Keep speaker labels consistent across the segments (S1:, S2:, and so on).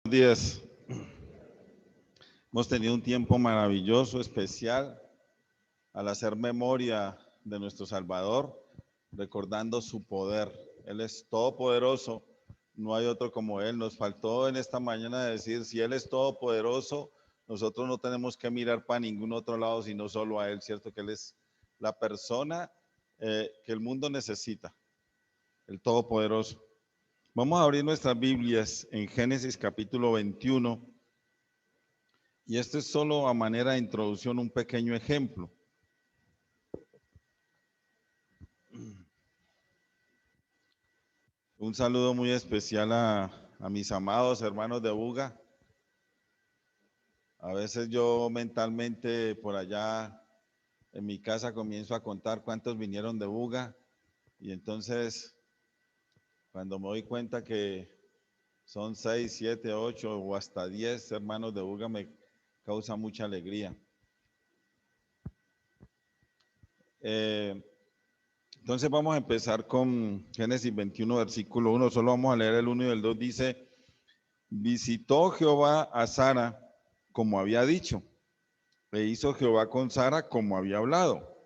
S1: Días. Hemos tenido un tiempo maravilloso, especial, al hacer memoria de nuestro Salvador, recordando su poder. Él es todopoderoso, no hay otro como Él. Nos faltó en esta mañana decir, si Él es todopoderoso, nosotros no tenemos que mirar para ningún otro lado, sino solo a Él, ¿cierto? Que Él es la persona que el mundo necesita, el todopoderoso. Vamos a abrir nuestras Biblias en Génesis capítulo 21. Y esto es solo a manera de introducción, un pequeño ejemplo. Un saludo muy especial a mis amados hermanos de Buga. A veces yo mentalmente por allá en mi casa comienzo a contar cuántos vinieron de Buga. Y entonces cuando me doy cuenta que son 6, 7, 8 o hasta 10 hermanos de Buga, me causa mucha alegría. Entonces vamos a empezar con Génesis 21, versículo 1. Solo vamos a leer el 1 y el 2. Dice, visitó Jehová a Sara como había dicho, e hizo Jehová con Sara como había hablado.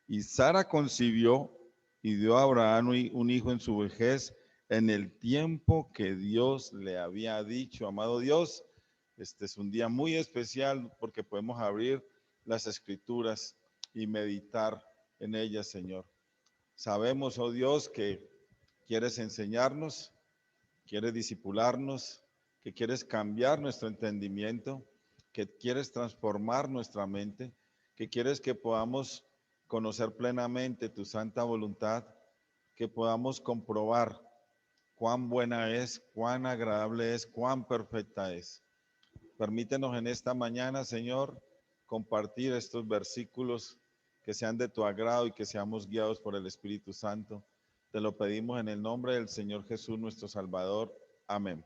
S1: Y Sara concibió y dio a Abraham un hijo en su vejez, en el tiempo que Dios le había dicho. Amado Dios, este es un día muy especial porque podemos abrir las escrituras y meditar en ellas, Señor. Sabemos, oh Dios, que quieres enseñarnos, quieres disipularnos, que quieres cambiar nuestro entendimiento, que quieres transformar nuestra mente, que quieres que podamos conocer plenamente tu santa voluntad, que podamos comprobar cuán buena es, cuán agradable es, cuán perfecta es. Permítenos en esta mañana, Señor, compartir estos versículos que sean de tu agrado y que seamos guiados por el Espíritu Santo. Te lo pedimos en el nombre del Señor Jesús, nuestro Salvador. Amén.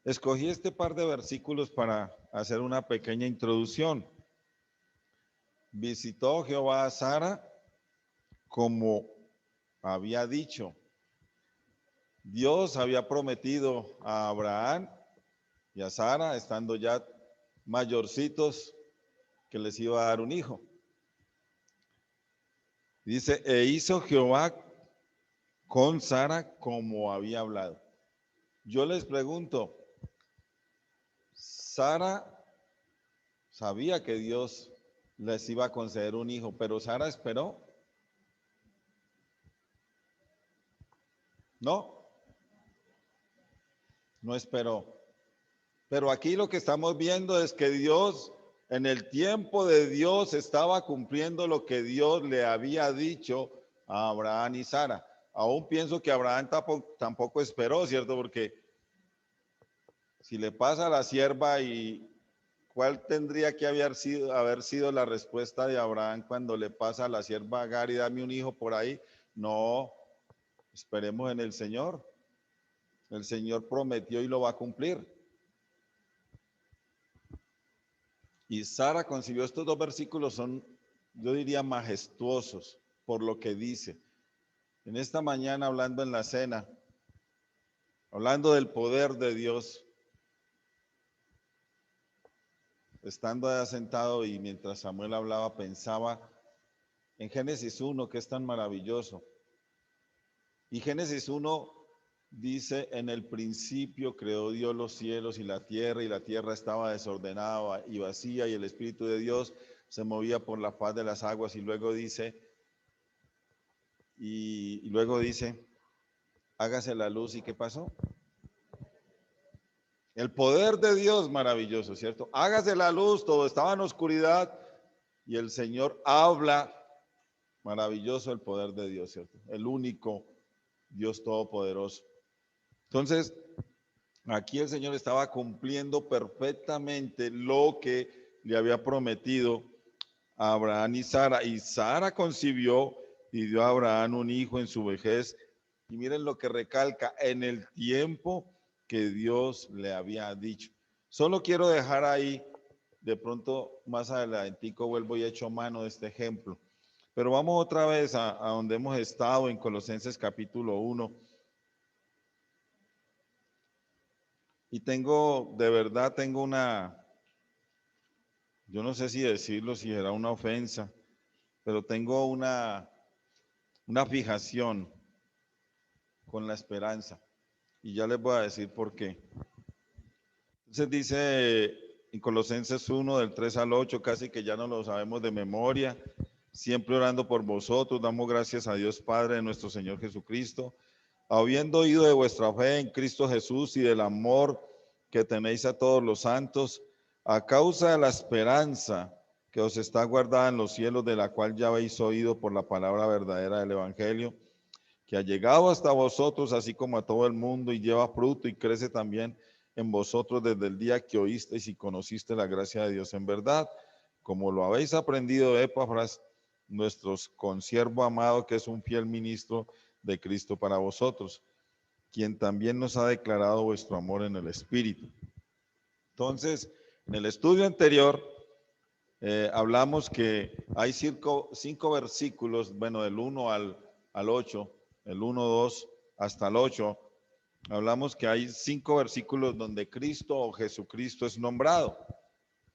S1: Escogí este par de versículos para hacer una pequeña introducción. Visitó Jehová a Sara como había dicho. Dios había prometido a Abraham y a Sara, estando ya mayorcitos, que les iba a dar un hijo. Dice, e hizo Jehová con Sara como había hablado. Yo les pregunto, Sara sabía que Dios les iba a conceder un hijo, pero Sara esperó. No, no esperó. Pero aquí lo que estamos viendo es que Dios, en el tiempo de Dios, estaba cumpliendo lo que Dios le había dicho a Abraham y Sara. Aún pienso que Abraham tampoco esperó, ¿cierto? Porque si le pasa a la sierva, y ¿cuál tendría que haber sido la respuesta de Abraham cuando le pasa a la sierva Agar y dame un hijo por ahí? No, esperemos en el Señor. El Señor prometió y lo va a cumplir. Y Sara concibió. Estos dos versículos son, yo diría, majestuosos por lo que dice. En esta mañana, hablando en la cena, hablando del poder de Dios, estando allá sentado y mientras Samuel hablaba, pensaba en Génesis 1, que es tan maravilloso. Y Génesis 1 dice, en el principio creó Dios los cielos y la tierra estaba desordenada y vacía, y el Espíritu de Dios se movía por la faz de las aguas. Y luego dice, hágase la luz. ¿Y qué pasó? El poder de Dios maravilloso, ¿cierto? Hágase la luz, todo estaba en oscuridad y el Señor habla. Maravilloso el poder de Dios, ¿cierto? El único Dios todopoderoso. Entonces, aquí el Señor estaba cumpliendo perfectamente lo que le había prometido a Abraham y Sara. Y Sara concibió y dio a Abraham un hijo en su vejez. Y miren lo que recalca, en el tiempo que Dios le había dicho. Solo quiero dejar ahí, de pronto más adelantico vuelvo y echo mano de este ejemplo. Pero vamos otra vez a donde hemos estado en Colosenses capítulo 1. Y tengo, de verdad, tengo yo no sé si decirlo, si era una ofensa, pero tengo una fijación con la esperanza. Y ya les voy a decir por qué. Entonces dice en Colosenses 1, del 3 al 8, casi que ya no lo sabemos de memoria, siempre orando por vosotros, damos gracias a Dios Padre de nuestro Señor Jesucristo, habiendo oído de vuestra fe en Cristo Jesús y del amor que tenéis a todos los santos, a causa de la esperanza que os está guardada en los cielos, de la cual ya habéis oído por la palabra verdadera del Evangelio, que ha llegado hasta vosotros, así como a todo el mundo, y lleva fruto y crece también en vosotros desde el día que oísteis y conociste la gracia de Dios en verdad, como lo habéis aprendido de Epafras, nuestro consiervo amado, que es un fiel ministro de Cristo para vosotros, quien también nos ha declarado vuestro amor en el Espíritu. Entonces, en el estudio anterior, hablamos que hay cinco versículos, bueno, del 1 al 8, el 1, 2 hasta el 8, hablamos que hay 5 versículos donde Cristo o Jesucristo es nombrado.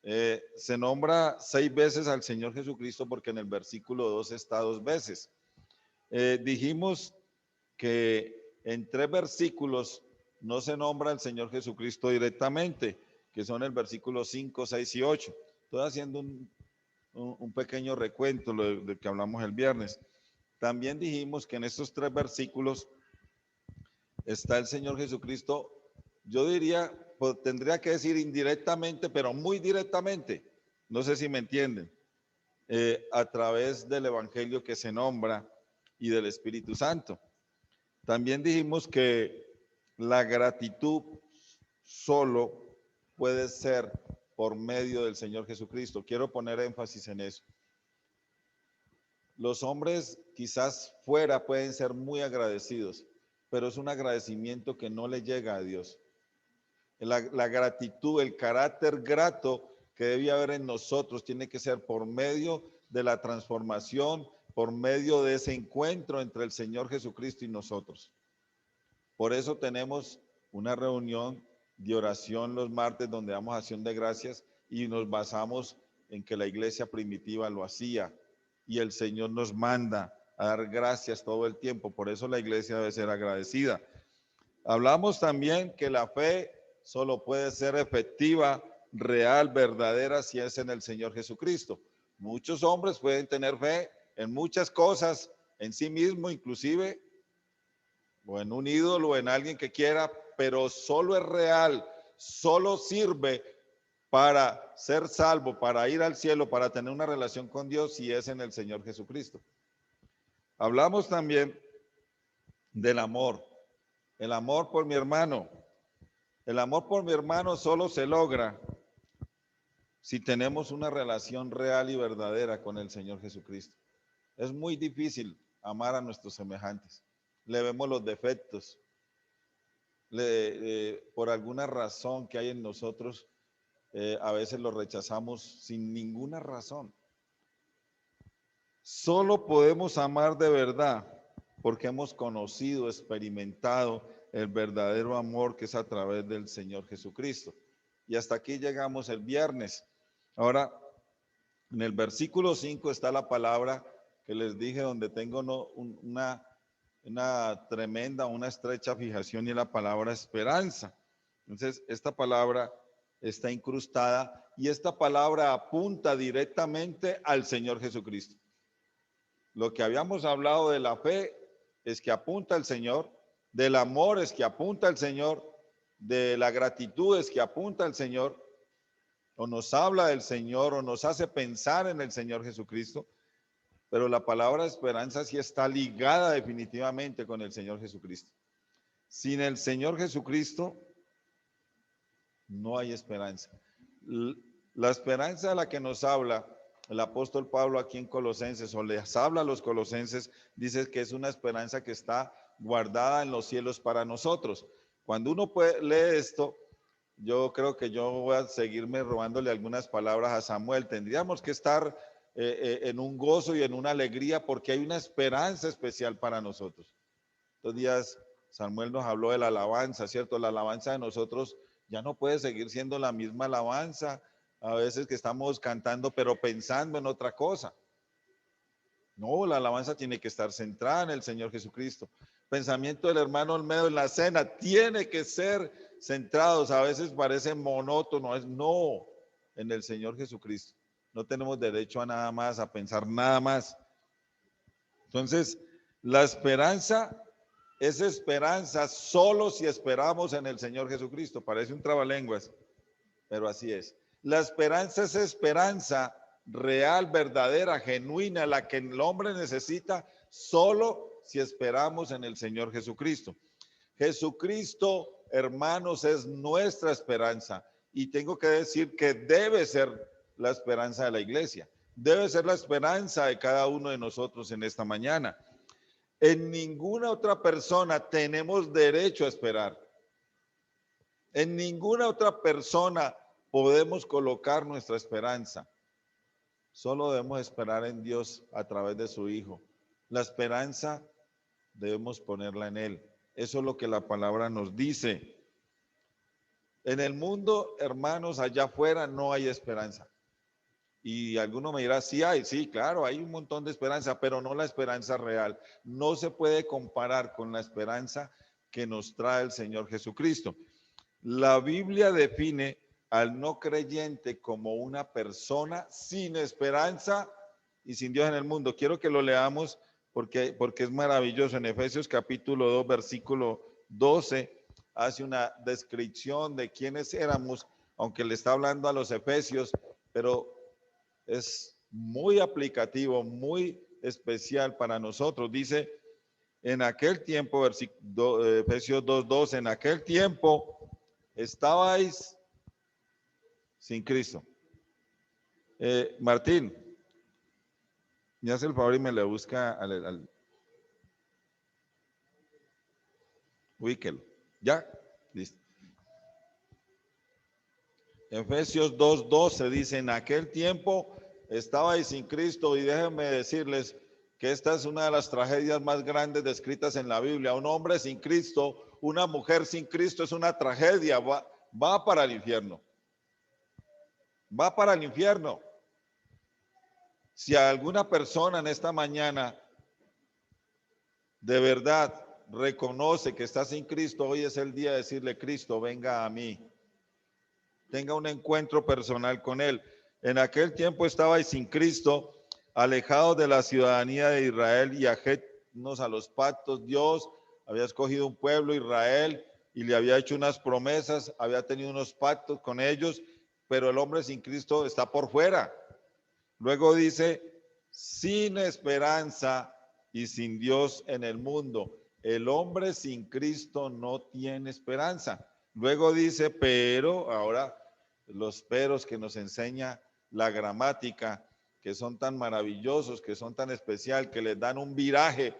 S1: Se nombra 6 veces al Señor Jesucristo porque en el versículo 2 está 2 veces. Dijimos que en 3 versículos no se nombra al Señor Jesucristo directamente, que son el versículo 5, 6 y 8. Estoy haciendo un pequeño recuento de que hablamos el viernes. También dijimos que en estos 3 versículos está el Señor Jesucristo, yo diría, pues, tendría que decir indirectamente, pero muy directamente, no sé si me entienden, a través del Evangelio que se nombra y del Espíritu Santo. También dijimos que la gratitud solo puede ser por medio del Señor Jesucristo. Quiero poner énfasis en eso. Los hombres quizás fuera pueden ser muy agradecidos, pero es un agradecimiento que no le llega a Dios. La gratitud, el carácter grato que debe haber en nosotros tiene que ser por medio de la transformación, por medio de ese encuentro entre el Señor Jesucristo y nosotros. Por eso tenemos una reunión de oración los martes donde damos acción de gracias y nos basamos en que la iglesia primitiva lo hacía y el Señor nos manda a dar gracias todo el tiempo. Por eso la iglesia debe ser agradecida. Hablamos también que la fe solo puede ser efectiva, real, verdadera, si es en el Señor Jesucristo. Muchos hombres pueden tener fe en muchas cosas, en sí mismo inclusive, o en un ídolo, o en alguien que quiera, pero solo es real, solo sirve para ser salvo, para ir al cielo, para tener una relación con Dios, si es en el Señor Jesucristo. Hablamos también del amor, el amor por mi hermano. El amor por mi hermano solo se logra si tenemos una relación real y verdadera con el Señor Jesucristo. Es muy difícil amar a nuestros semejantes. Le vemos los defectos. Por alguna razón que hay en nosotros, a veces lo rechazamos sin ninguna razón. Solo podemos amar de verdad porque hemos conocido, experimentado el verdadero amor que es a través del Señor Jesucristo. Y hasta aquí llegamos el viernes. Ahora, en el versículo 5 está la palabra que les dije donde tengo una tremenda, una estrecha fijación, y la palabra esperanza. Entonces, esta palabra está incrustada y esta palabra apunta directamente al Señor Jesucristo. Lo que habíamos hablado de la fe es que apunta al Señor, del amor es que apunta al Señor, de la gratitud es que apunta al Señor, o nos habla del Señor, o nos hace pensar en el Señor Jesucristo, pero la palabra esperanza sí está ligada definitivamente con el Señor Jesucristo. Sin el Señor Jesucristo no hay esperanza. La esperanza a la que nos habla el apóstol Pablo aquí en Colosenses, o les habla a los colosenses, dice que es una esperanza que está guardada en los cielos para nosotros. Cuando uno lee esto, yo creo que yo voy a seguirme robándole algunas palabras a Samuel. Tendríamos que estar en un gozo y en una alegría porque hay una esperanza especial para nosotros. Estos días Samuel nos habló de la alabanza, ¿cierto? La alabanza de nosotros Ya no puede seguir siendo la misma alabanza, a veces que estamos cantando pero pensando en otra cosa. No, la alabanza tiene que estar centrada en el Señor Jesucristo. Pensamiento del hermano Olmedo en la cena tiene que ser centrados. A veces parece monótono, es no, en el Señor Jesucristo. No tenemos derecho a nada más, a pensar nada más. Entonces, la esperanza es esperanza solo si esperamos en el Señor Jesucristo. Parece un trabalenguas, pero así es. La esperanza es esperanza real, verdadera, genuina, la que el hombre necesita solo si esperamos en el Señor Jesucristo. Jesucristo, hermanos, es nuestra esperanza y tengo que decir que debe ser la esperanza de la iglesia, debe ser la esperanza de cada uno de nosotros en esta mañana. En ninguna otra persona tenemos derecho a esperar. En ninguna otra persona podemos colocar nuestra esperanza. Solo debemos esperar en Dios a través de su Hijo. La esperanza debemos ponerla en Él. Eso es lo que la palabra nos dice. En el mundo, hermanos, allá afuera no hay esperanza. Y alguno me dirá, sí hay, sí, claro, hay un montón de esperanza, pero no la esperanza real. No se puede comparar con la esperanza que nos trae el Señor Jesucristo. La Biblia define al no creyente como una persona sin esperanza y sin Dios en el mundo. Quiero que lo leamos porque es maravilloso. En Efesios capítulo 2, versículo 12, hace una descripción de quiénes éramos, aunque le está hablando a los efesios, pero es muy aplicativo, muy especial para nosotros. Dice, en aquel tiempo, Efesios 2:12, en aquel tiempo estabais sin Cristo. Martín, me hace el favor y me le busca al ubíquelo. ¿Ya? Listo. Efesios 2:12 dice, en aquel tiempo estabais sin Cristo, y déjenme decirles que esta es una de las tragedias más grandes descritas en la Biblia. Un hombre sin Cristo, una mujer sin Cristo es una tragedia, va para el infierno. Va para el infierno. Si alguna persona en esta mañana de verdad reconoce que está sin Cristo, hoy es el día de decirle, Cristo, venga a mí. Tenga un encuentro personal con Él. En aquel tiempo estabais sin Cristo, alejados de la ciudadanía de Israel y ajenos a los pactos. Dios había escogido un pueblo, Israel, y le había hecho unas promesas, había tenido unos pactos con ellos, pero el hombre sin Cristo está por fuera. Luego dice, sin esperanza y sin Dios en el mundo. El hombre sin Cristo no tiene esperanza. Luego dice, pero, ahora los peros que nos enseña la gramática, que son tan maravillosos, que son tan especial, que les dan un viraje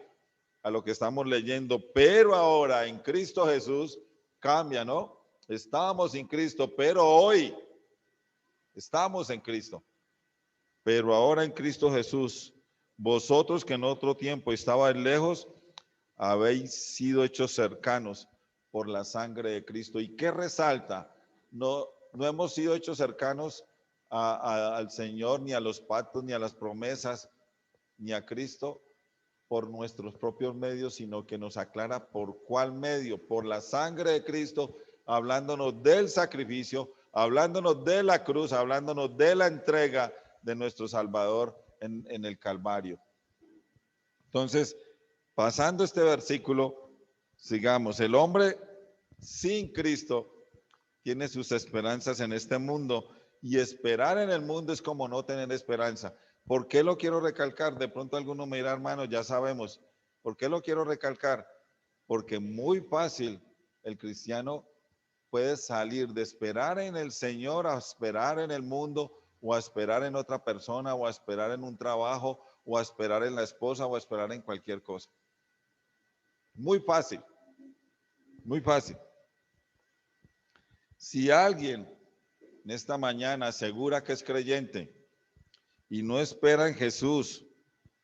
S1: a lo que estamos leyendo. Pero ahora en Cristo Jesús cambia, ¿no? Estábamos sin Cristo, pero hoy estamos en Cristo. Pero ahora en Cristo Jesús, vosotros que en otro tiempo estabais lejos, habéis sido hechos cercanos por la sangre de Cristo. ¿Y qué resalta? No hemos sido hechos cercanos al Señor, ni a los pactos, ni a las promesas, ni a Cristo por nuestros propios medios, sino que nos aclara por cuál medio, por la sangre de Cristo, hablándonos del sacrificio, hablándonos de la cruz, hablándonos de la entrega de nuestro Salvador en el Calvario. Entonces, pasando este versículo, sigamos. El hombre sin Cristo tiene sus esperanzas en este mundo, y esperar en el mundo es como no tener esperanza. ¿Por qué lo quiero recalcar? De pronto alguno me dirá, hermano, ya sabemos. ¿Por qué lo quiero recalcar? Porque muy fácil el cristiano puede salir de esperar en el Señor a esperar en el mundo, o a esperar en otra persona, o a esperar en un trabajo, o a esperar en la esposa, o a esperar en cualquier cosa. Muy fácil, muy fácil. Si alguien en esta mañana asegura que es creyente y no espera en Jesús,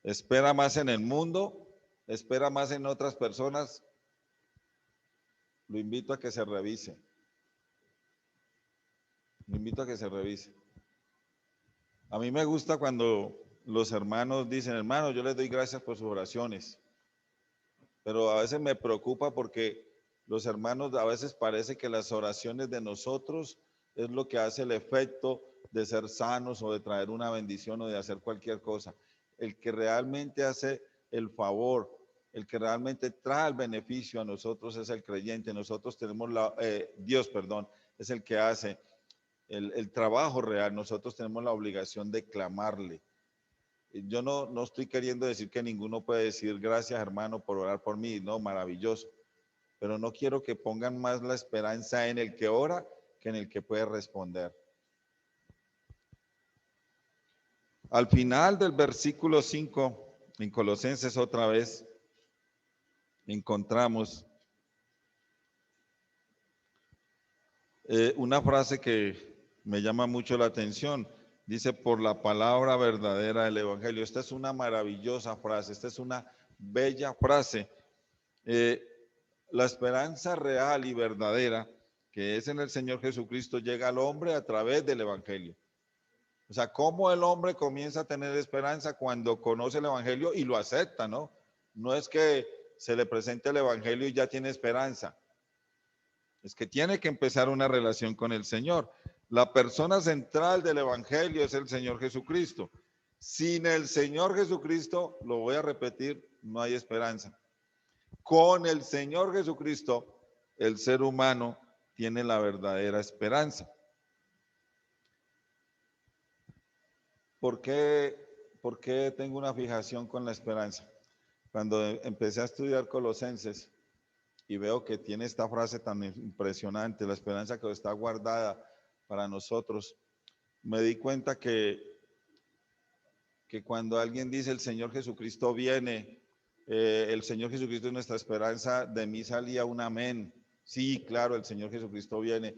S1: espera más en el mundo, espera más en otras personas, lo invito a que se revise. Le invito a que se revise. A mí me gusta cuando los hermanos dicen, hermano, yo les doy gracias por sus oraciones, pero a veces me preocupa porque los hermanos a veces parece que las oraciones de nosotros es lo que hace el efecto de ser sanos o de traer una bendición o de hacer cualquier cosa. El que realmente hace el favor, el que realmente trae el beneficio a nosotros es el creyente. Nosotros tenemos Dios, perdón, es el que hace el trabajo real. Nosotros tenemos la obligación de clamarle. Yo no estoy queriendo decir que ninguno puede decir gracias, hermano, por orar por mí. No, maravilloso. Pero no quiero que pongan más la esperanza en el que ora que en el que puede responder. Al final del versículo 5, en Colosenses otra vez, encontramos una frase que me llama mucho la atención. Dice, por la palabra verdadera del Evangelio. Esta es una maravillosa frase, esta es una bella frase. La esperanza real y verdadera que es en el Señor Jesucristo llega al hombre a través del Evangelio. O sea, ¿cómo el hombre comienza a tener esperanza cuando conoce el Evangelio y lo acepta, ¿no? No es que se le presente el Evangelio y ya tiene esperanza. Es que tiene que empezar una relación con el Señor. La persona central del Evangelio es el Señor Jesucristo. Sin el Señor Jesucristo, lo voy a repetir, no hay esperanza. Con el Señor Jesucristo, el ser humano tiene la verdadera esperanza. ¿Por qué tengo una fijación con la esperanza? Cuando empecé a estudiar Colosenses y veo que tiene esta frase tan impresionante, la esperanza que está guardada para nosotros, me di cuenta que cuando alguien dice el Señor Jesucristo viene, el Señor Jesucristo es nuestra esperanza, de mí salía un amén. Sí, claro, el Señor Jesucristo viene,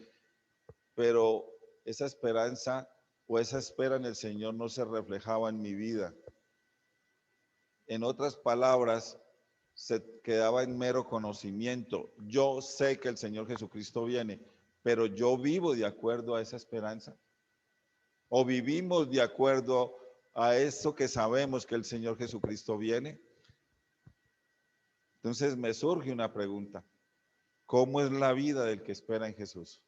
S1: pero esa esperanza o esa espera en el Señor no se reflejaba en mi vida. En otras palabras, se quedaba en mero conocimiento. Yo sé que el Señor Jesucristo viene, pero yo vivo de acuerdo a esa esperanza. O vivimos de acuerdo a eso que sabemos que el Señor Jesucristo viene. Entonces me surge una pregunta. ¿Cómo es la vida del que espera en Jesús?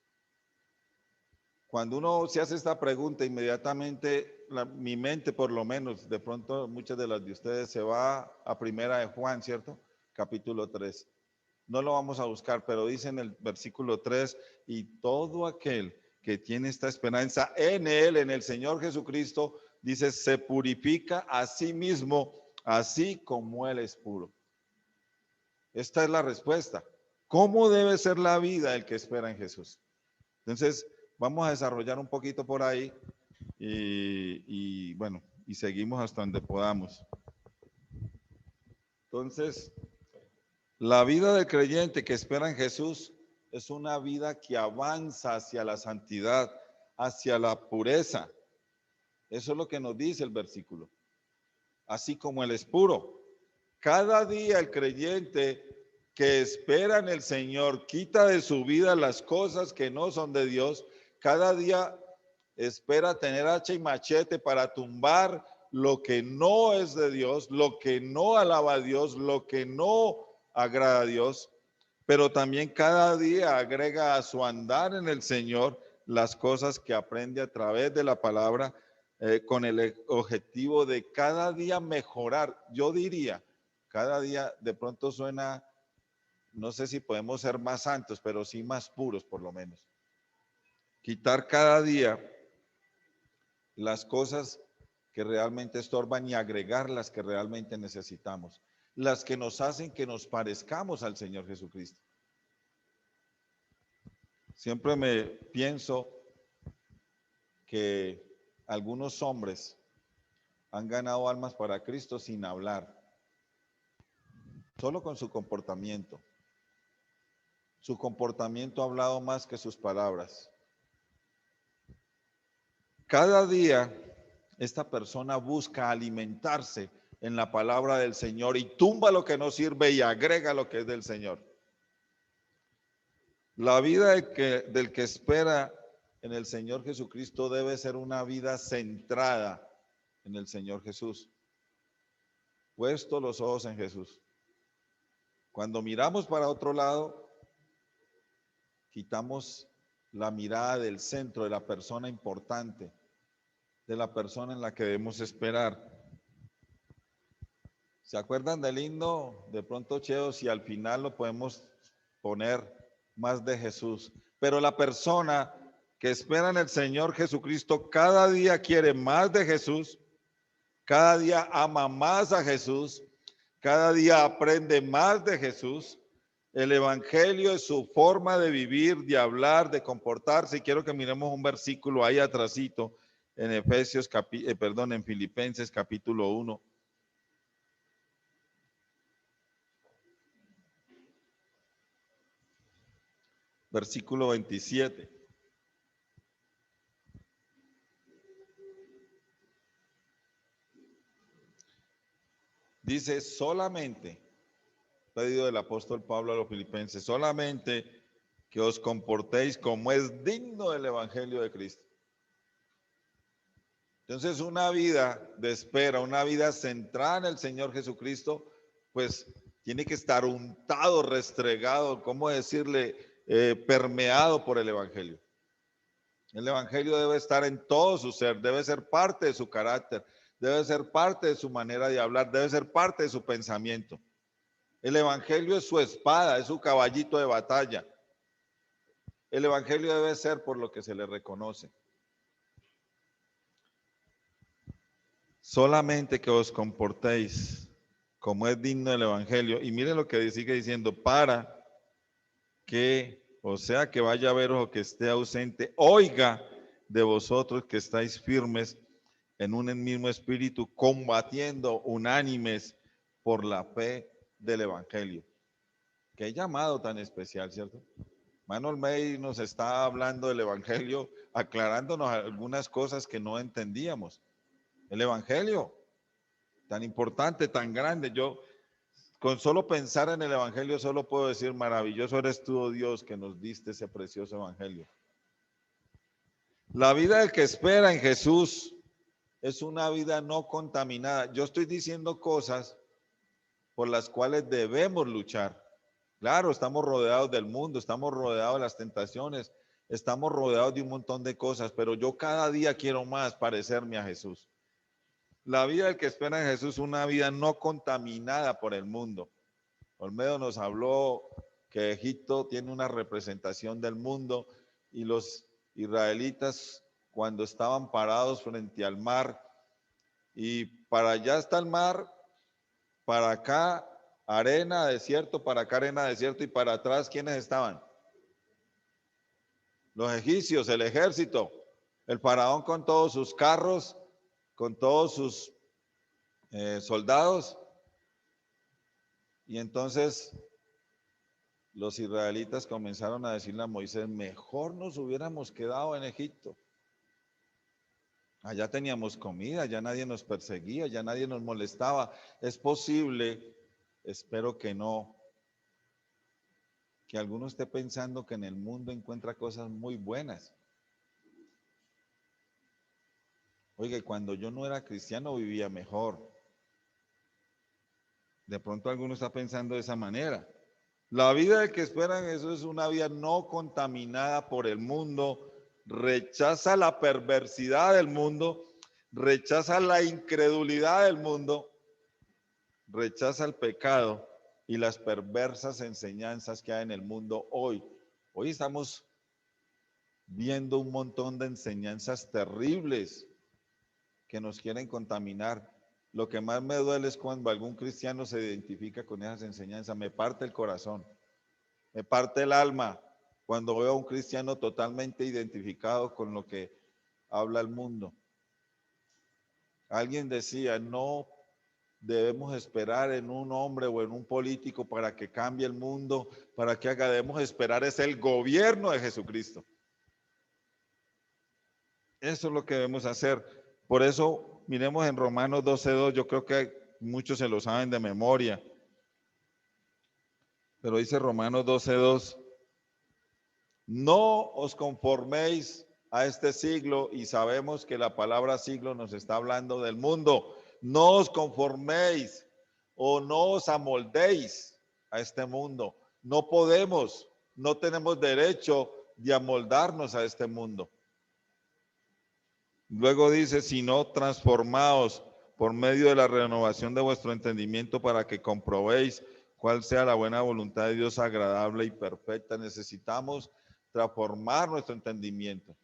S1: Cuando uno se hace esta pregunta, inmediatamente mi mente, por lo menos, de pronto muchas de las de ustedes se va a Primera de Juan, ¿cierto? Capítulo 3. No lo vamos a buscar, pero dice en el versículo 3, y todo aquel que tiene esta esperanza en Él, en el Señor Jesucristo, dice, se purifica a sí mismo, así como Él es puro. Esta es la respuesta. ¿Cómo debe ser la vida del que espera en Jesús? Entonces, vamos a desarrollar un poquito por ahí y bueno, y seguimos hasta donde podamos. Entonces, la vida del creyente que espera en Jesús es una vida que avanza hacia la santidad, hacia la pureza. Eso es lo que nos dice el versículo. Así como Él es puro. Cada día el creyente que espera en el Señor quita de su vida las cosas que no son de Dios. Cada día espera tener hacha y machete para tumbar lo que no es de Dios, lo que no alaba a Dios, lo que no agrada a Dios, pero también cada día agrega a su andar en el Señor las cosas que aprende a través de la palabra con el objetivo de cada día mejorar. Yo diría, cada día de pronto suena, no sé si podemos ser más santos, pero sí más puros por lo menos. Quitar cada día las cosas que realmente estorban y agregar las que realmente necesitamos, las que nos hacen que nos parezcamos al Señor Jesucristo. Siempre me pienso que algunos hombres han ganado almas para Cristo sin hablar, solo con su comportamiento. Su comportamiento ha hablado más que sus palabras. Cada día esta persona busca alimentarse en la palabra del Señor y tumba lo que no sirve y agrega lo que es del Señor. La vida del que espera en el Señor Jesucristo debe ser una vida centrada en el Señor Jesús. Puesto los ojos en Jesús. Cuando miramos para otro lado, quitamos la mirada del centro, de la persona importante, de la persona en la que debemos esperar. ¿Se acuerdan del himno? De pronto, Cheo, si al final lo podemos poner más de Jesús. Pero la persona que espera en el Señor Jesucristo cada día quiere más de Jesús, cada día ama más a Jesús, cada día aprende más de Jesús. El evangelio es su forma de vivir, de hablar, de comportarse. Y quiero que miremos un versículo ahí atrasito en en Filipenses capítulo 1. Versículo 27. Dice solamente, pedido del apóstol Pablo a los filipenses, solamente que os comportéis como es digno del evangelio de Cristo. Entonces, una vida de espera, una vida centrada en el Señor Jesucristo, pues tiene que estar untado, restregado, ¿cómo decirle? Permeado por el evangelio. El evangelio debe estar en todo su ser, debe ser parte de su carácter, debe ser parte de su manera de hablar, debe ser parte de su pensamiento. El evangelio es su espada, es su caballito de batalla. El evangelio debe ser por lo que se le reconoce. Solamente que os comportéis como es digno del evangelio. Y miren lo que sigue diciendo, para que, o sea, que vaya a veros o que esté ausente, oiga de vosotros que estáis firmes en un mismo espíritu, combatiendo unánimes por la fe del evangelio. Qué llamado tan especial, ¿cierto? Manuel May nos está hablando del evangelio, aclarándonos algunas cosas que no entendíamos. El evangelio, tan importante, tan grande. Yo, con solo pensar en el evangelio, solo puedo decir, maravilloso eres tú, oh Dios, que nos diste ese precioso evangelio. La vida del que espera en Jesús es una vida no contaminada. Yo estoy diciendo cosas por las cuales debemos luchar. Claro, estamos rodeados del mundo, estamos rodeados de las tentaciones, estamos rodeados de un montón de cosas, pero yo cada día quiero más parecerme a Jesús. La vida del que espera en Jesús es una vida no contaminada por el mundo. Olmedo nos habló que Egipto tiene una representación del mundo y los israelitas cuando estaban parados frente al mar y para allá está el mar, para acá arena, desierto, para acá arena, desierto y para atrás, ¿quiénes estaban? Los egipcios, el ejército, el faraón con todos sus carros, con todos sus soldados. Y entonces los israelitas comenzaron a decirle a Moisés, mejor nos hubiéramos quedado en Egipto. Allá teníamos comida, ya nadie nos perseguía, ya nadie nos molestaba. Es posible, espero que no, que alguno esté pensando que en el mundo encuentra cosas muy buenas. Oiga, cuando yo no era cristiano vivía mejor. De pronto alguno está pensando de esa manera. La vida del que espera en eso es una vida no contaminada por el mundo, rechaza la perversidad del mundo, rechaza la incredulidad del mundo, rechaza el pecado y las perversas enseñanzas que hay en el mundo hoy. Hoy estamos viendo un montón de enseñanzas terribles que nos quieren contaminar. Lo que más me duele es cuando algún cristiano se identifica con esas enseñanzas. Me parte el corazón, me parte el alma cuando veo a un cristiano totalmente identificado con lo que habla el mundo. Alguien decía, no debemos esperar en un hombre o en un político para que cambie el mundo, para que haga, debemos esperar es el gobierno de Jesucristo. Eso es lo que debemos hacer. Por eso, miremos en Romanos 12:2, yo creo que muchos se lo saben de memoria. Pero dice Romanos 12:2, no os conforméis a este siglo y sabemos que la palabra siglo nos está hablando del mundo. No os conforméis o no os amoldéis a este mundo. No podemos, no tenemos derecho de amoldarnos a este mundo. Luego dice, sino transformaos por medio de la renovación de vuestro entendimiento para que comprobéis cuál sea la buena voluntad de Dios agradable y perfecta. Necesitamos transformar nuestro entendimiento.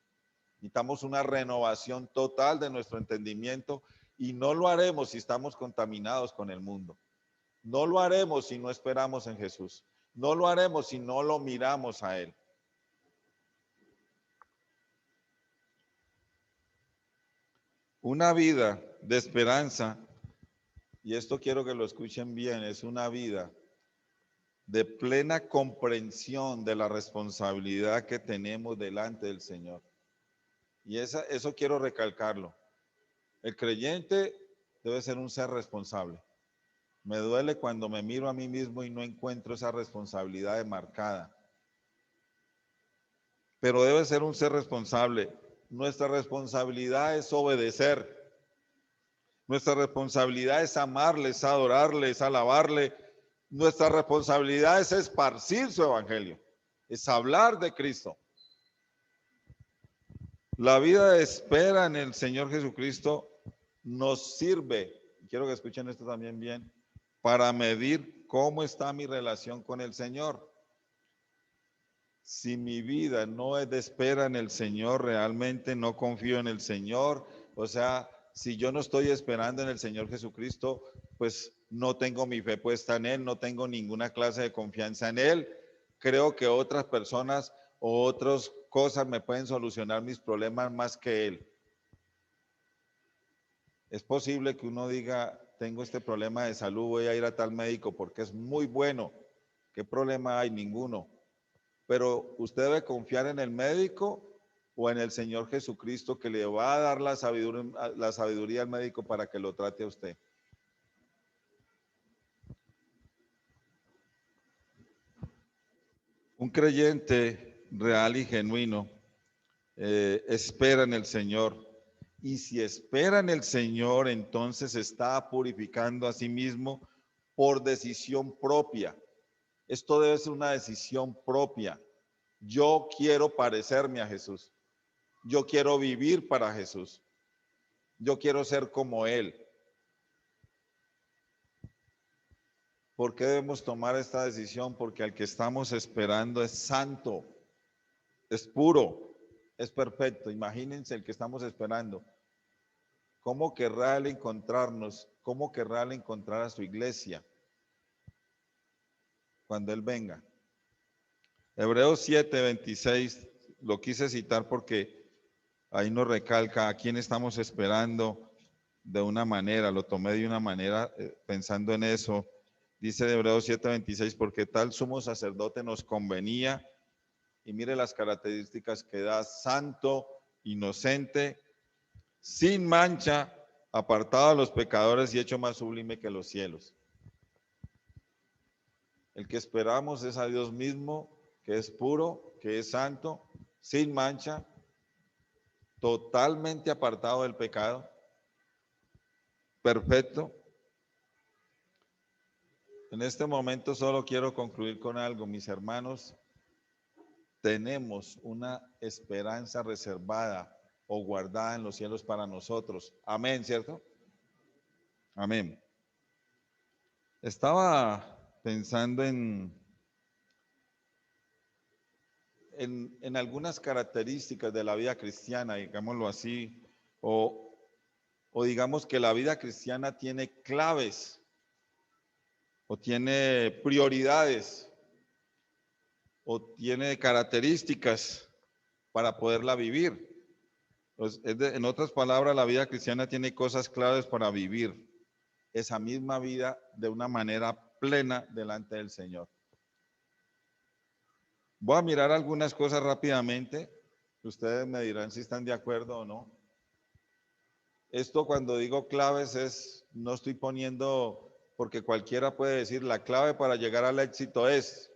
S1: Necesitamos una renovación total de nuestro entendimiento y no lo haremos si estamos contaminados con el mundo. No lo haremos si no esperamos en Jesús. No lo haremos si no lo miramos a Él. Una vida de esperanza, y esto quiero que lo escuchen bien, es una vida de plena comprensión de la responsabilidad que tenemos delante del Señor. Y eso quiero recalcarlo. El creyente debe ser un ser responsable. Me duele cuando me miro a mí mismo y no encuentro esa responsabilidad marcada. Pero debe ser un ser responsable. Nuestra responsabilidad es obedecer. Nuestra responsabilidad es amarle, es adorarle, es alabarle. Nuestra responsabilidad es esparcir su evangelio, es hablar de Cristo. La vida de espera en el Señor Jesucristo nos sirve, quiero que escuchen esto también bien, para medir cómo está mi relación con el Señor. Si mi vida no es de espera en el Señor, realmente no confío en el Señor, o sea, si yo no estoy esperando en el Señor Jesucristo, pues no tengo mi fe puesta en Él, no tengo ninguna clase de confianza en Él. Creo que otras personas o otras cosas me pueden solucionar mis problemas más que Él. Es posible que uno diga, tengo este problema de salud, voy a ir a tal médico porque es muy bueno. ¿Qué problema hay? Ninguno. Pero usted debe confiar en el médico o en el Señor Jesucristo que le va a dar la sabiduría al médico para que lo trate a usted. Un creyente real y genuino espera en el Señor. Y si espera en el Señor, entonces está purificando a sí mismo por decisión propia. Esto debe ser una decisión propia. Yo quiero parecerme a Jesús. Yo quiero vivir para Jesús. Yo quiero ser como Él. ¿Por qué debemos tomar esta decisión? Porque al que estamos esperando es santo, es puro, es perfecto. Imagínense el que estamos esperando. ¿Cómo querrá Él encontrarnos? ¿Cómo querrá Él encontrar a su iglesia cuando Él venga? Hebreos 7:26 lo quise citar porque ahí nos recalca a quién estamos esperando de una manera, lo tomé de una manera pensando en eso. Dice de Hebreos 7:26, porque tal sumo sacerdote nos convenía, y mire las características que da: santo, inocente, sin mancha, apartado de los pecadores y hecho más sublime que los cielos. El que esperamos es a Dios mismo, que es puro, que es santo, sin mancha, totalmente apartado del pecado, perfecto. En este momento solo quiero concluir con algo, mis hermanos. Tenemos una esperanza reservada o guardada en los cielos para nosotros. Amén, ¿cierto? Amén. Estaba pensando en algunas características de la vida cristiana, digámoslo así, o digamos que la vida cristiana tiene claves o tiene prioridades o tiene características para poderla vivir. Pues en otras palabras, la vida cristiana tiene cosas claves para vivir esa misma vida de una manera plena delante del Señor. Voy a mirar algunas cosas rápidamente. Ustedes me dirán si están de acuerdo o no. Esto cuando digo claves no estoy poniendo, porque cualquiera puede decir la clave para llegar al éxito es,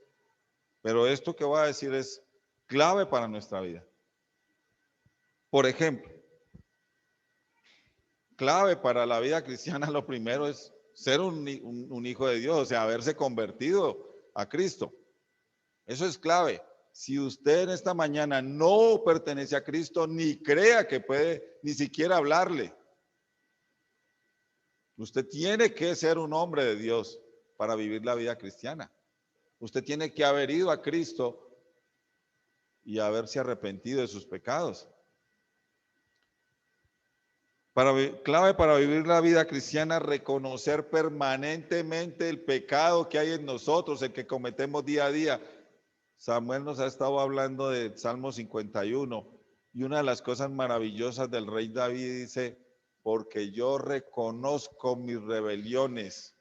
S1: pero esto que voy a decir es clave para nuestra vida. Por ejemplo, clave para la vida cristiana, lo primero es ser un hijo de Dios, o sea, haberse convertido a Cristo. Eso es clave. Si usted en esta mañana no pertenece a Cristo, ni crea que puede ni siquiera hablarle. Usted tiene que ser un hombre de Dios para vivir la vida cristiana. Usted tiene que haber ido a Cristo y haberse arrepentido de sus pecados. Clave para vivir la vida cristiana, reconocer permanentemente el pecado que hay en nosotros, el que cometemos día a día. Samuel nos ha estado hablando de Salmo 51 y una de las cosas maravillosas del rey David dice, porque yo reconozco mis rebeliones.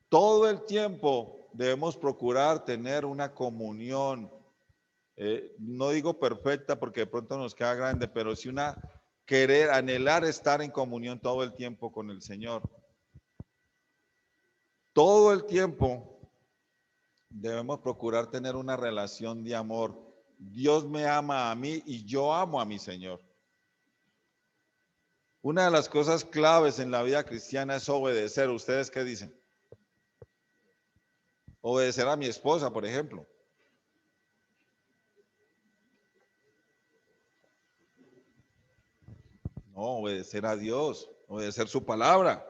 S1: Todo el tiempo debemos procurar tener una comunión, no digo perfecta porque de pronto nos queda grande, pero sí querer, anhelar estar en comunión todo el tiempo con el Señor. Todo el tiempo debemos procurar tener una relación de amor. Dios me ama a mí y yo amo a mi Señor. Una de las cosas claves en la vida cristiana es obedecer. ¿Ustedes qué dicen? Obedecer a mi esposa, por ejemplo. No, obedecer a Dios, obedecer su palabra.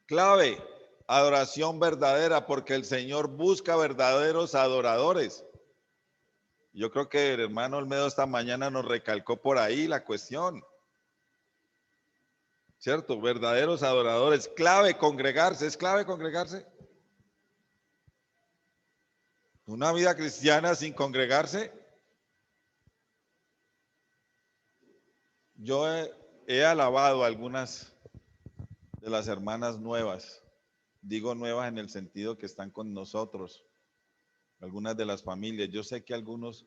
S1: Clave, adoración verdadera, porque el Señor busca verdaderos adoradores. Yo creo que el hermano Olmedo esta mañana nos recalcó por ahí la cuestión. ¿Cierto? Verdaderos adoradores. Clave congregarse, ¿es clave congregarse? Una vida cristiana sin congregarse. Yo he alabado a algunas de las hermanas nuevas. Digo nuevas en el sentido que están con nosotros. Algunas de las familias. Yo sé que algunos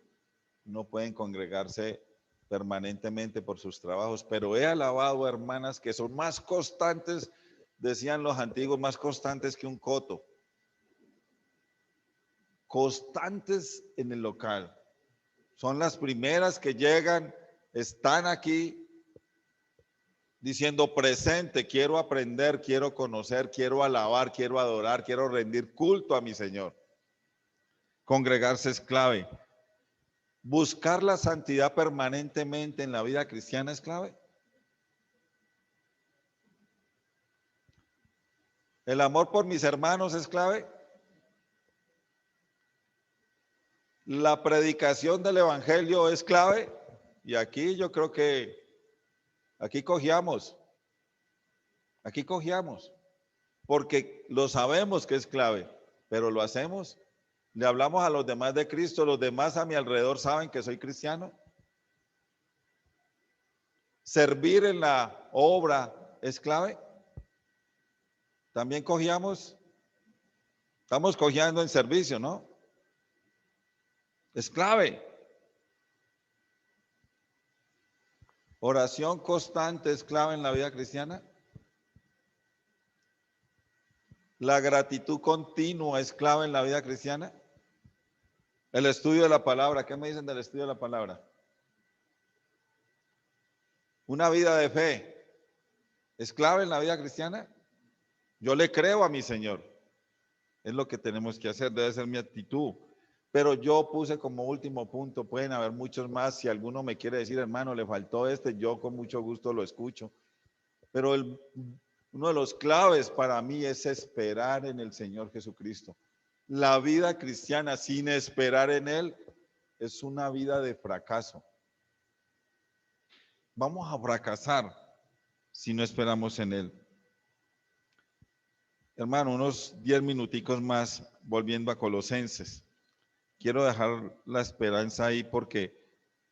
S1: no pueden congregarse permanentemente por sus trabajos, pero he alabado a hermanas que son más constantes, decían los antiguos, más constantes que un coto. Constantes en el local. Son las primeras que llegan, están aquí diciendo presente, quiero aprender, quiero conocer, quiero alabar, quiero adorar, quiero rendir culto a mi Señor. Congregarse es clave. Buscar la santidad permanentemente en la vida cristiana es clave. El amor por mis hermanos es clave. La predicación del evangelio es clave. Y aquí yo creo que aquí cogiamos, porque lo sabemos que es clave, pero lo hacemos. Le hablamos a los demás de Cristo, los demás a mi alrededor saben que soy cristiano. Servir en la obra es clave. También estamos cojeando en servicio, ¿no? Es clave. Oración constante es clave en la vida cristiana. La gratitud continua es clave en la vida cristiana. El estudio de la palabra, ¿qué me dicen del estudio de la palabra? Una vida de fe es clave en la vida cristiana. Yo le creo a mi Señor. Es lo que tenemos que hacer, debe ser mi actitud. Pero yo puse como último punto, pueden haber muchos más. Si alguno me quiere decir, hermano, le faltó este, yo con mucho gusto lo escucho. Pero uno de los claves para mí es esperar en el Señor Jesucristo. La vida cristiana sin esperar en Él es una vida de fracaso. Vamos a fracasar si no esperamos en Él. Hermano, unos 10 minuticos más volviendo a Colosenses. Quiero dejar la esperanza ahí porque,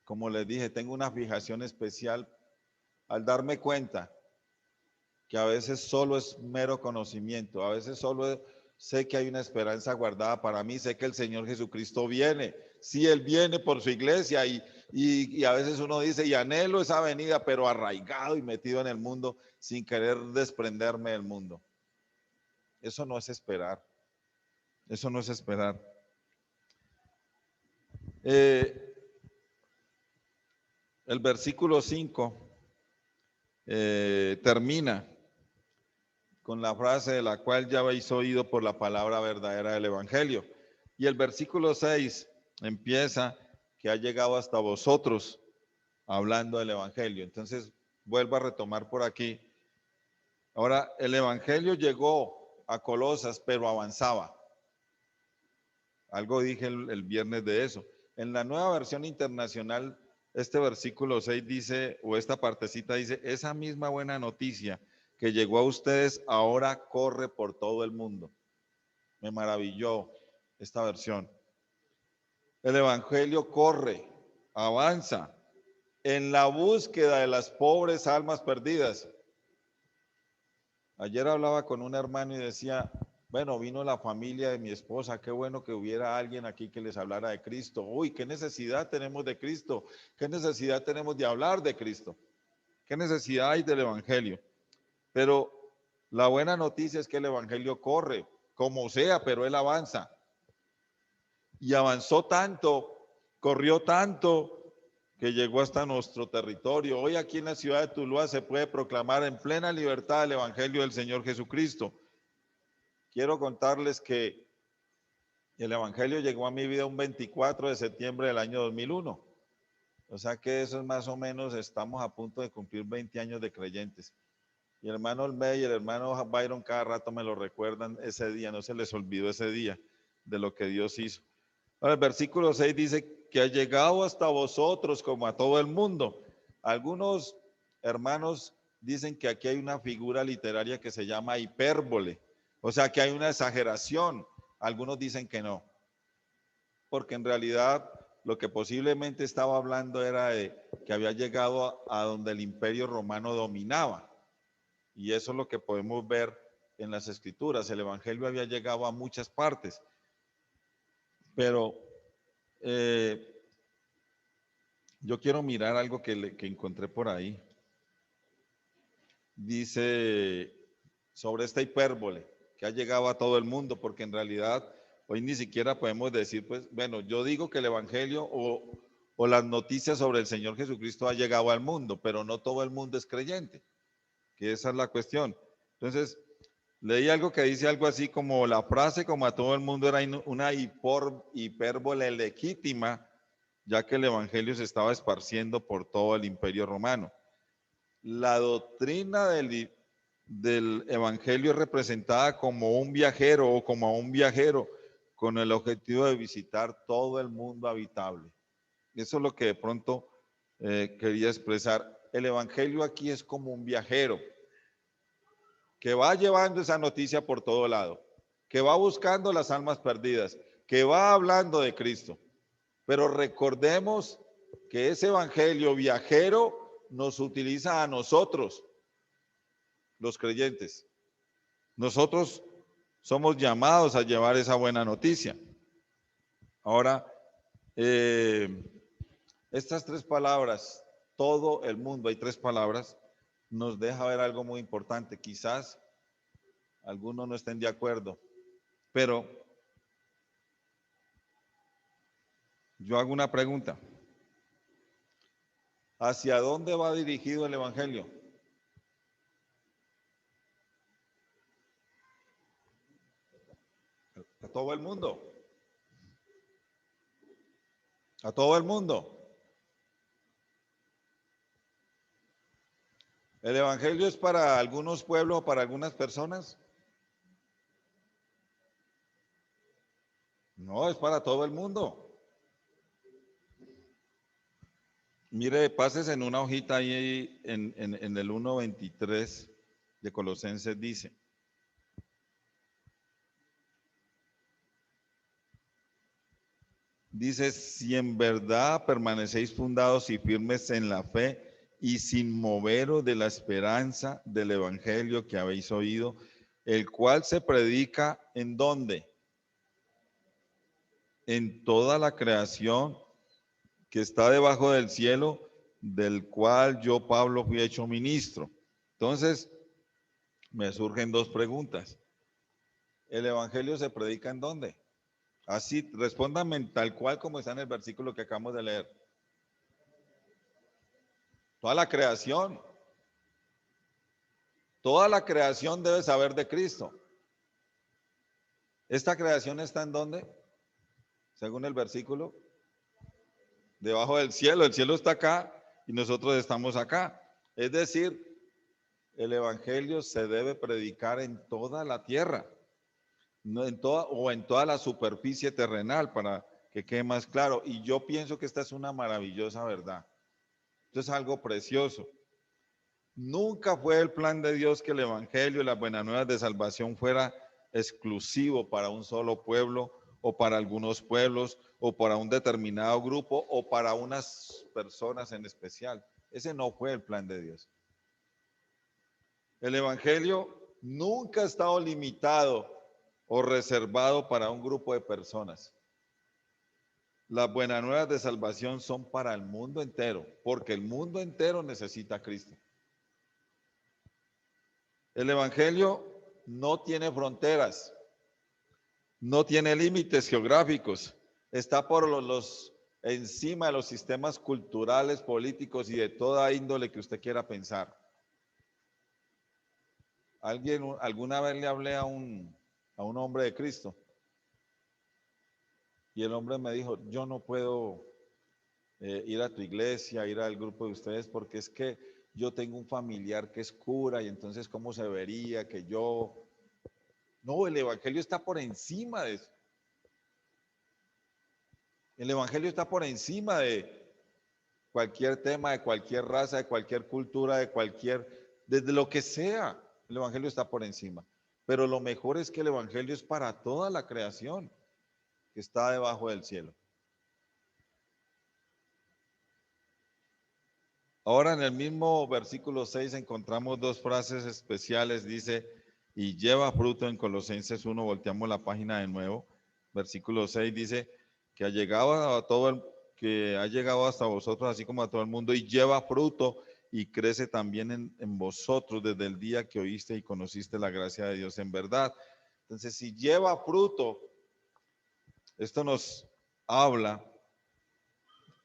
S1: como les dije, tengo una fijación especial al darme cuenta que a veces solo es mero conocimiento, a veces solo sé que hay una esperanza guardada para mí, sé que el Señor Jesucristo viene, sí, Él viene por su iglesia y a veces uno dice, y anhelo esa venida, pero arraigado y metido en el mundo sin querer desprenderme del mundo. Eso no es esperar, eso no es esperar. El versículo 5 termina con la frase de la cual ya habéis oído por la palabra verdadera del Evangelio. Y el versículo 6 empieza que ha llegado hasta vosotros hablando del Evangelio. Entonces, vuelvo a retomar por aquí. Ahora, el Evangelio llegó a Colosas, pero avanzaba. Algo dije el viernes de eso. En la nueva versión internacional, este versículo 6 dice, o esta partecita dice, esa misma buena noticia que llegó a ustedes ahora corre por todo el mundo. Me maravilló esta versión. El Evangelio corre, avanza en la búsqueda de las pobres almas perdidas. Ayer hablaba con un hermano y decía, bueno, vino la familia de mi esposa, qué bueno que hubiera alguien aquí que les hablara de Cristo. Uy, qué necesidad tenemos de Cristo, qué necesidad tenemos de hablar de Cristo, qué necesidad hay del Evangelio. Pero la buena noticia es que el Evangelio corre, como sea, pero él avanza. Y avanzó tanto, corrió tanto, que llegó hasta nuestro territorio. Hoy aquí en la ciudad de Tuluá se puede proclamar en plena libertad el Evangelio del Señor Jesucristo. Quiero contarles que el Evangelio llegó a mi vida un 24 de septiembre del año 2001. O sea que eso es más o menos, estamos a punto de cumplir 20 años de creyentes. Y el hermano Olmey y el hermano Byron cada rato me lo recuerdan ese día, no se les olvidó ese día de lo que Dios hizo. Ahora, el versículo 6 dice que ha llegado hasta vosotros como a todo el mundo. Algunos hermanos dicen que aquí hay una figura literaria que se llama hipérbole, o sea que hay una exageración. Algunos dicen que no, porque en realidad lo que posiblemente estaba hablando era de que había llegado a donde el imperio romano dominaba. Y eso es lo que podemos ver en las escrituras. El evangelio había llegado a muchas partes, pero yo quiero mirar algo que encontré por ahí. Dice sobre esta hipérbole que ha llegado a todo el mundo, porque en realidad hoy ni siquiera podemos decir, pues, bueno, yo digo que el evangelio o las noticias sobre el Señor Jesucristo ha llegado al mundo, pero no todo el mundo es creyente, que esa es la cuestión. Entonces, leí algo que dice algo así como la frase como a todo el mundo era una hipérbole legítima, ya que el evangelio se estaba esparciendo por todo el imperio romano. La doctrina del evangelio es representada como un viajero o como a un viajero con el objetivo de visitar todo el mundo habitable. Eso es lo que de pronto quería expresar. El evangelio aquí es como un viajero que va llevando esa noticia por todo lado, que va buscando las almas perdidas, que va hablando de Cristo. Pero recordemos que ese evangelio viajero nos utiliza a nosotros, los creyentes. Nosotros somos llamados a llevar esa buena noticia. Ahora, estas tres palabras, todo el mundo, hay tres palabras, nos deja ver algo muy importante. Quizás algunos no estén de acuerdo, pero yo hago una pregunta. ¿Hacia dónde va dirigido el evangelio? A todo el mundo. A todo el mundo. ¿El evangelio es para algunos pueblos o para algunas personas? No, es para todo el mundo. Mire, pases en una hojita ahí en el 1:23 de Colosenses dice, si en verdad permanecéis fundados y firmes en la fe y sin moveros de la esperanza del evangelio que habéis oído, el cual se predica ¿en dónde? En toda la creación que está debajo del cielo, del cual yo, Pablo, fui hecho ministro. Entonces, me surgen dos preguntas. ¿El evangelio se predica en dónde? Así, respóndame tal cual como está en el versículo que acabamos de leer. Toda la creación. Toda la creación debe saber de Cristo. ¿Esta creación está en dónde? Según el versículo. Debajo del cielo. El cielo está acá y nosotros estamos acá. Es decir, el evangelio se debe predicar en toda la tierra, no en toda o en toda la superficie terrenal, para que quede más claro. Y yo pienso que esta es una maravillosa verdad. Esto es algo precioso. Nunca fue el plan de Dios que el evangelio y las buenas nuevas de salvación fuera exclusivo para un solo pueblo o para algunos pueblos o para un determinado grupo o para unas personas en especial. Ese no fue el plan de Dios. El evangelio nunca ha estado limitado o reservado para un grupo de personas. Las buenas nuevas de salvación son para el mundo entero, porque el mundo entero necesita a Cristo. El evangelio no tiene fronteras, no tiene límites geográficos, está por encima de los sistemas culturales, políticos y de toda índole que usted quiera pensar. ¿Alguna vez le hablé a un hombre de Cristo? Y el hombre me dijo, yo no puedo ir a tu iglesia, ir al grupo de ustedes, porque es que yo tengo un familiar que es cura y entonces ¿cómo se vería que yo... No, el evangelio está por encima de eso. El evangelio está por encima de cualquier tema, de cualquier raza, de cualquier cultura, desde lo que sea. El evangelio está por encima. Pero lo mejor es que el evangelio es para toda la creación que está debajo del cielo. Ahora en el mismo versículo 6 encontramos dos frases especiales. Dice, y lleva fruto en Colosenses 1, volteamos la página de nuevo. Versículo 6 dice, que ha llegado hasta vosotros, así como a todo el mundo, y lleva fruto y crece también en vosotros desde el día que oíste y conociste la gracia de Dios en verdad. Entonces, si lleva fruto, esto nos habla.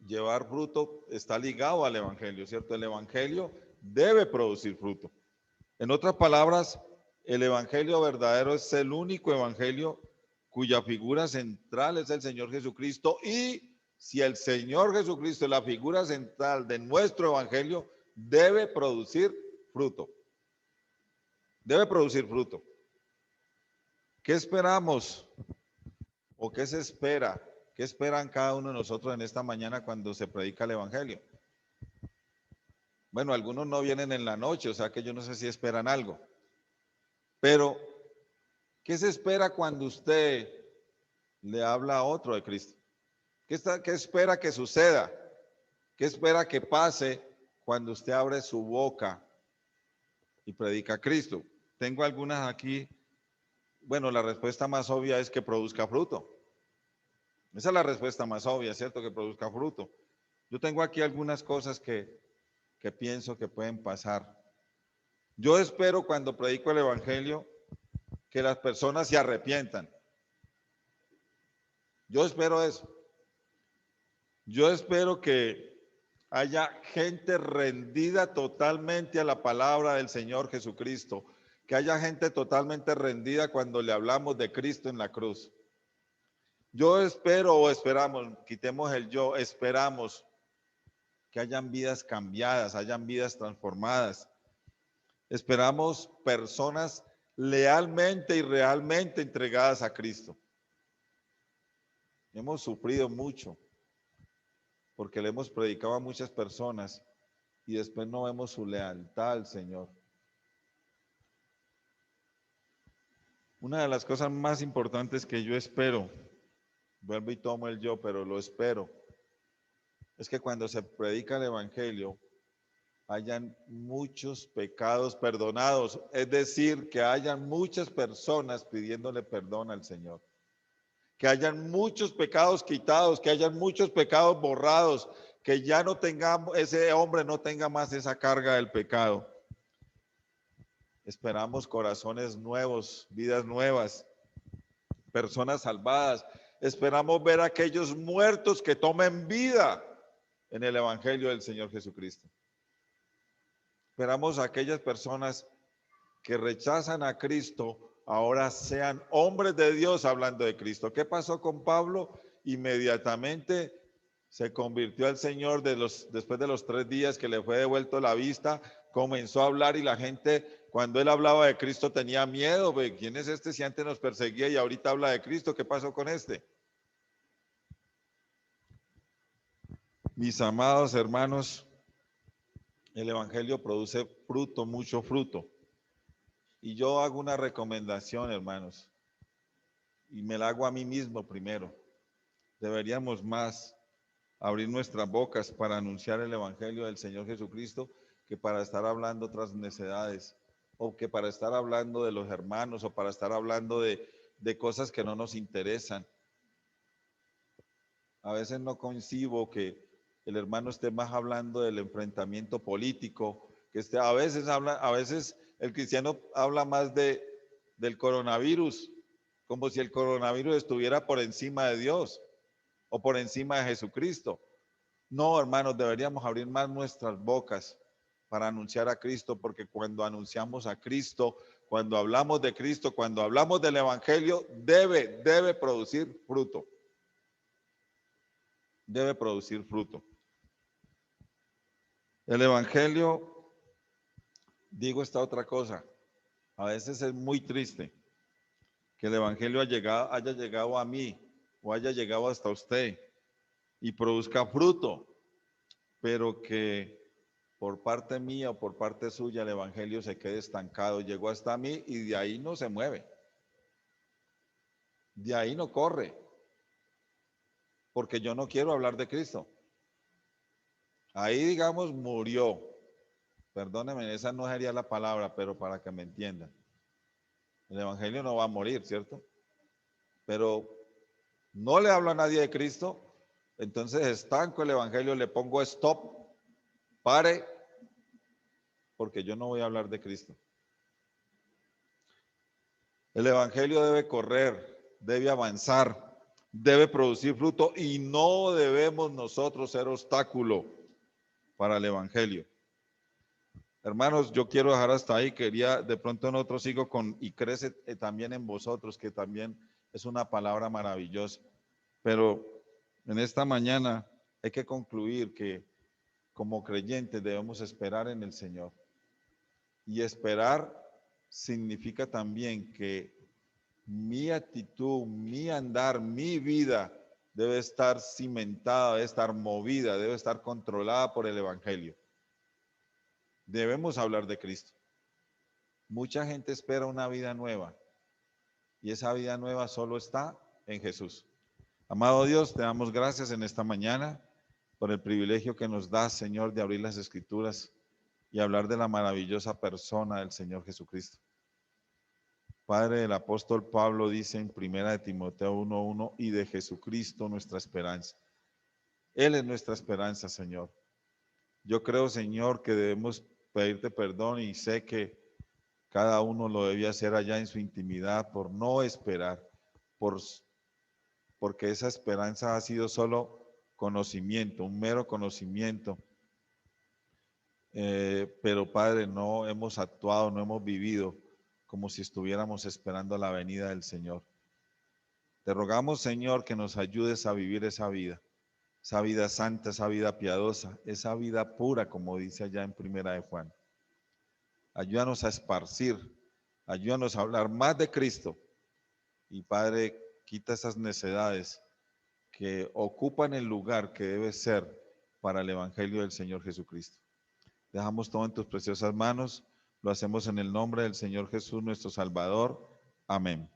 S1: Llevar fruto está ligado al evangelio, ¿cierto? El evangelio debe producir fruto. En otras palabras, el evangelio verdadero es el único evangelio cuya figura central es el Señor Jesucristo, y si el Señor Jesucristo es la figura central de nuestro evangelio, debe producir fruto. Debe producir fruto. ¿Qué esperamos? ¿O qué se espera? ¿Qué esperan cada uno de nosotros en esta mañana cuando se predica el evangelio? Bueno, algunos no vienen en la noche, o sea que yo no sé si esperan algo. Pero, ¿qué se espera cuando usted le habla a otro de Cristo? ¿Qué espera que suceda? ¿Qué espera que pase cuando usted abre su boca y predica a Cristo? Tengo algunas aquí. Bueno, la respuesta más obvia es que produzca fruto. Esa es la respuesta más obvia, ¿cierto? Que produzca fruto. Yo tengo aquí algunas cosas que pienso que pueden pasar. Yo espero cuando predico el evangelio que las personas se arrepientan. Yo espero eso. Yo espero que haya gente rendida totalmente a la palabra del Señor Jesucristo, que haya gente totalmente rendida cuando le hablamos de Cristo en la cruz. Yo espero o esperamos, quitemos el yo, esperamos que hayan vidas cambiadas, hayan vidas transformadas. Esperamos personas lealmente y realmente entregadas a Cristo. Hemos sufrido mucho porque le hemos predicado a muchas personas y después no vemos su lealtad al Señor. Una de las cosas más importantes que yo espero, vuelvo y tomo el yo, pero lo espero, es que cuando se predica el evangelio hayan muchos pecados perdonados, es decir, que hayan muchas personas pidiéndole perdón al Señor. Que hayan muchos pecados quitados, que hayan muchos pecados borrados, que ya no tengamos, ese hombre no tenga más esa carga del pecado. Esperamos corazones nuevos, vidas nuevas, personas salvadas. Esperamos ver a aquellos muertos que tomen vida en el evangelio del Señor Jesucristo. Esperamos a aquellas personas que rechazan a Cristo ahora sean hombres de Dios hablando de Cristo. ¿Qué pasó con Pablo? Inmediatamente se convirtió al Señor después de los 3 días que le fue devuelto la vista, comenzó a hablar y la gente, cuando él hablaba de Cristo, tenía miedo. ¿Quién es este si antes nos perseguía y ahorita habla de Cristo? ¿Qué pasó con este? Mis amados hermanos, el Evangelio produce fruto, mucho fruto. Y yo hago una recomendación, hermanos, y me la hago a mí mismo primero. Deberíamos más abrir nuestras bocas para anunciar el Evangelio del Señor Jesucristo que para estar hablando otras necedades, o que para estar hablando de los hermanos, o para estar hablando de cosas que no nos interesan. A veces no concibo que el hermano esté más hablando del enfrentamiento político, que esté, a veces el cristiano habla más del coronavirus, como si el coronavirus estuviera por encima de Dios o por encima de Jesucristo. No, hermanos, deberíamos abrir más nuestras bocas para anunciar a Cristo, porque cuando anunciamos a Cristo, cuando hablamos de Cristo, cuando hablamos del Evangelio, debe producir fruto. Debe producir fruto. El Evangelio, digo esta otra cosa, a veces es muy triste que el Evangelio haya llegado a mí o haya llegado hasta usted y produzca fruto, pero que por parte mía o por parte suya el Evangelio se quede estancado, llegó hasta mí y de ahí no se mueve, de ahí no corre, porque yo no quiero hablar de Cristo. Ahí, digamos, murió. Perdóneme, esa no sería la palabra, pero para que me entiendan. El Evangelio no va a morir, ¿cierto? Pero no le hablo a nadie de Cristo, entonces estanco el Evangelio, le pongo stop, pare, porque yo no voy a hablar de Cristo. El Evangelio debe correr, debe avanzar, debe producir fruto y no debemos nosotros ser obstáculo para el Evangelio. Hermanos, yo quiero dejar hasta ahí, quería, de pronto en otro sigo con, y crece también en vosotros, que también es una palabra maravillosa. Pero en esta mañana hay que concluir que como creyentes debemos esperar en el Señor. Y esperar significa también que mi actitud, mi andar, mi vida debe estar cimentada, debe estar movida, debe estar controlada por el Evangelio. Debemos hablar de Cristo. Mucha gente espera una vida nueva y esa vida nueva solo está en Jesús. Amado Dios, te damos gracias en esta mañana por el privilegio que nos das, Señor, de abrir las Escrituras y hablar de la maravillosa persona del Señor Jesucristo. Padre, el apóstol Pablo dice en 1 de Timoteo 1:1, y de Jesucristo nuestra esperanza. Él es nuestra esperanza, Señor. Yo creo, Señor, que debemos pedirte perdón y sé que cada uno lo debía hacer allá en su intimidad por no esperar, porque esa esperanza ha sido solo conocimiento, un mero conocimiento. Pero Padre, no hemos actuado, no hemos vivido como si estuviéramos esperando la venida del Señor. Te rogamos, Señor, que nos ayudes a vivir esa vida santa, esa vida piadosa, esa vida pura, como dice allá en 1 de Juan. Ayúdanos a esparcir, ayúdanos a hablar más de Cristo. Y Padre, quita esas necedades que ocupan el lugar que debe ser para el Evangelio del Señor Jesucristo. Dejamos todo en tus preciosas manos, lo hacemos en el nombre del Señor Jesús, nuestro Salvador. Amén.